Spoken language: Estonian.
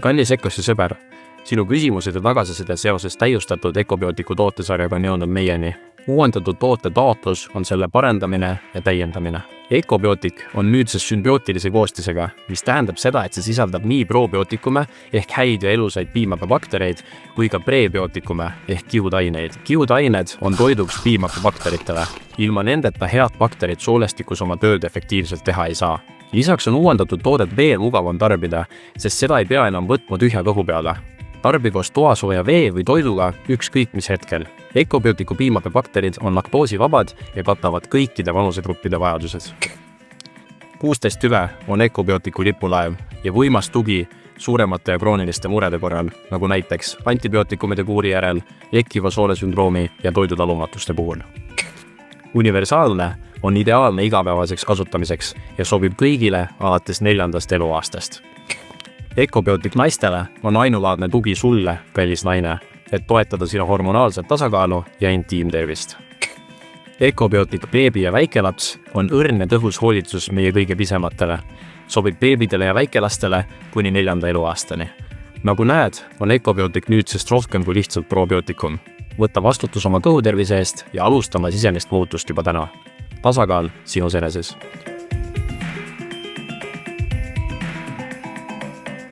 Kallis Ecosse sõber, sinu küsimused ja tagasiside seoses täiustatud Ecobioticu tootesarjaga on jõudnud meieni. Uuendatud toote taotlus on selle parendamine ja täiendamine. Ecobiotic on nüüdsest sümbiootilise koostisega, mis tähendab seda, et see sisaldab nii probiootikume ehk häid ja elusaid piimapabaktereid kui ka prebiootikume ehk kiudaineid. Kiudained on toiduks piimapabakteritele. Ilma nendeta head bakterid soolestikus oma tööd efektiivselt teha ei saa. Lisaks on uuendatud toodet veel mugavam tarbida, sest seda ei pea enam võtma tühja kõhu peale. Tarbi koos toasooja vee või toiduga ükskõik mis hetkel. Ecobioticu piimapabakterid on laktoosivabad ja katavad kõikide vanusegruppide vajadused. 16 tüve on Ecobioticu lipulaev ja võimas tugi suuremate ja krooniliste murede korral, nagu näiteks antibiootikumide kuuri järel, lekkiva soolesündroomi ja toidutalumatuste puhul. Universaalne on ideaalne igapäevaseks kasutamiseks ja sobib kõigile alates 4. eluaastast. Ecobiotic naistele on ainulaadne tugi sulle, kallis naine, et toetada sinu hormonaalset tasakaalu ja intiimtervist. Ecobiotic beebi ja väikelaps on õrn ja tõhus hoolitsus meie kõige pisematele. Sobib beebidele ja väikelastele kuni 4. eluaastani. Nagu näed, on Ecobiotic nüüdsest rohkem kui lihtsalt probiotikum. Võtta vastutus oma kõhutervise eest ja alustama sisemist muutust juba täna. Tasakaal sinu seneses.